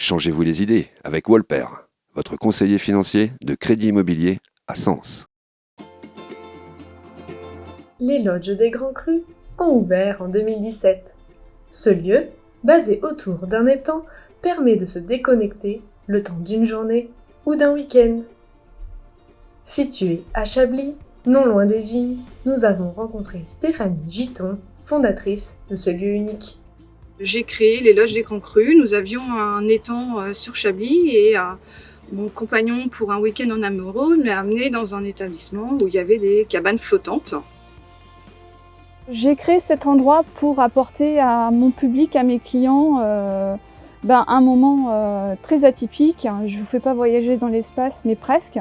Changez-vous les idées avec Wolper, votre conseiller financier de crédit immobilier à Sens. Les lodges des Grands Crus ont ouvert en 2017. Ce lieu, basé autour d'un étang, permet de se déconnecter le temps d'une journée ou d'un week-end. Situé à Chablis, non loin des vignes, nous avons rencontré Stéphanie Giton, fondatrice de ce lieu unique. J'ai créé les Lodges des Grands Crus. Nous avions un étang sur Chablis et mon compagnon, pour un week-end en amoureux, m'a amené dans un établissement où il y avait des cabanes flottantes. J'ai créé cet endroit pour apporter à mon public, à mes clients, un moment très atypique. Je ne vous fais pas voyager dans l'espace, mais presque.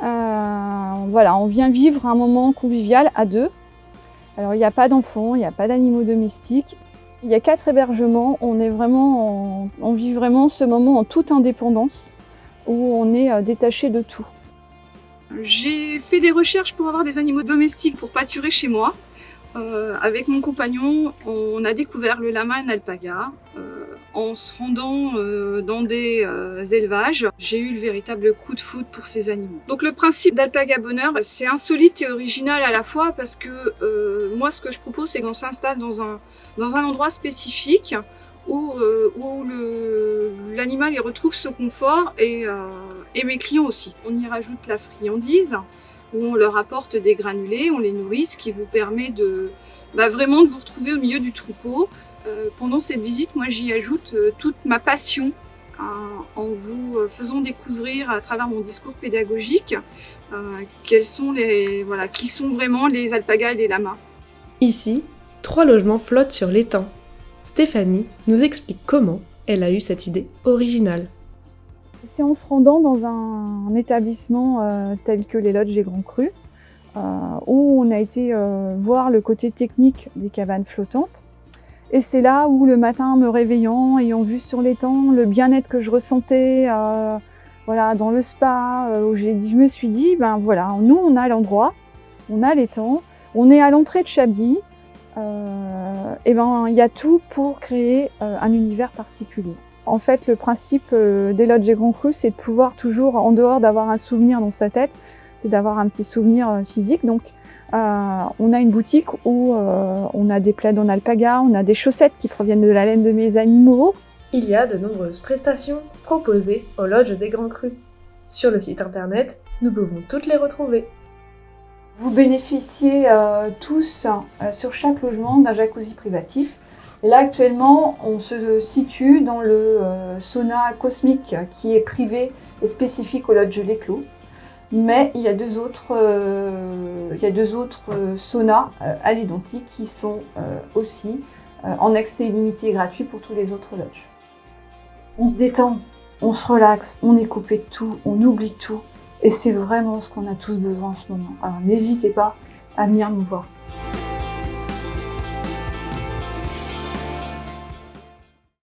On vient vivre un moment convivial à deux. Alors il n'y a pas d'enfants, il n'y a pas d'animaux domestiques. Il y a 4 hébergements, on vit vraiment ce moment en toute indépendance, où on est détaché de tout. J'ai fait des recherches pour avoir des animaux domestiques pour pâturer chez moi. Avec mon compagnon, on a découvert le lama et l'alpaga. En se rendant dans des élevages, j'ai eu le véritable coup de foudre pour ces animaux. Donc le principe d'Alpaga Bonheur, c'est insolite et original à la fois parce que moi ce que je propose, c'est qu'on s'installe dans un endroit spécifique où l'animal y retrouve ce confort et mes clients aussi. On y rajoute la friandise, où on leur apporte des granulés, on les nourrit, ce qui vous permet vraiment de vous retrouver au milieu du troupeau. Pendant cette visite, moi j'y ajoute toute ma passion en vous faisant découvrir à travers mon discours pédagogique qui sont vraiment les alpagas et les lamas. Ici, 3 logements flottent sur l'étang. Stéphanie nous explique comment elle a eu cette idée originale. C'est en se rendant dans un établissement tel que les Lodges des Grands Crus, où on a été voir le côté technique des cabanes flottantes. Et c'est là où le matin, me réveillant, ayant vu sur l'étang le bien-être que je ressentais dans le spa, où je me suis dit, nous on a l'endroit, on a l'étang, on est à l'entrée de Chablis, il y a tout pour créer un univers particulier. En fait, le principe des Lodges des Grands Crus, c'est de pouvoir toujours, en dehors d'avoir un souvenir dans sa tête, c'est d'avoir un petit souvenir physique. Donc, on a une boutique où on a des plaids en alpaga, on a des chaussettes qui proviennent de la laine de mes animaux. Il y a de nombreuses prestations proposées aux Lodges des Grands Crus. Sur le site internet, nous pouvons toutes les retrouver. Vous bénéficiez tous sur chaque logement d'un jacuzzi privatif. Et là actuellement, on se situe dans le sauna cosmique qui est privé et spécifique au Lodge Les Clos. Mais il y a deux autres saunas à l'identique qui sont aussi en accès illimité et gratuit pour tous les autres lodges. On se détend, on se relaxe, on est coupé de tout, on oublie tout. Et c'est vraiment ce qu'on a tous besoin en ce moment. Alors n'hésitez pas à venir nous voir.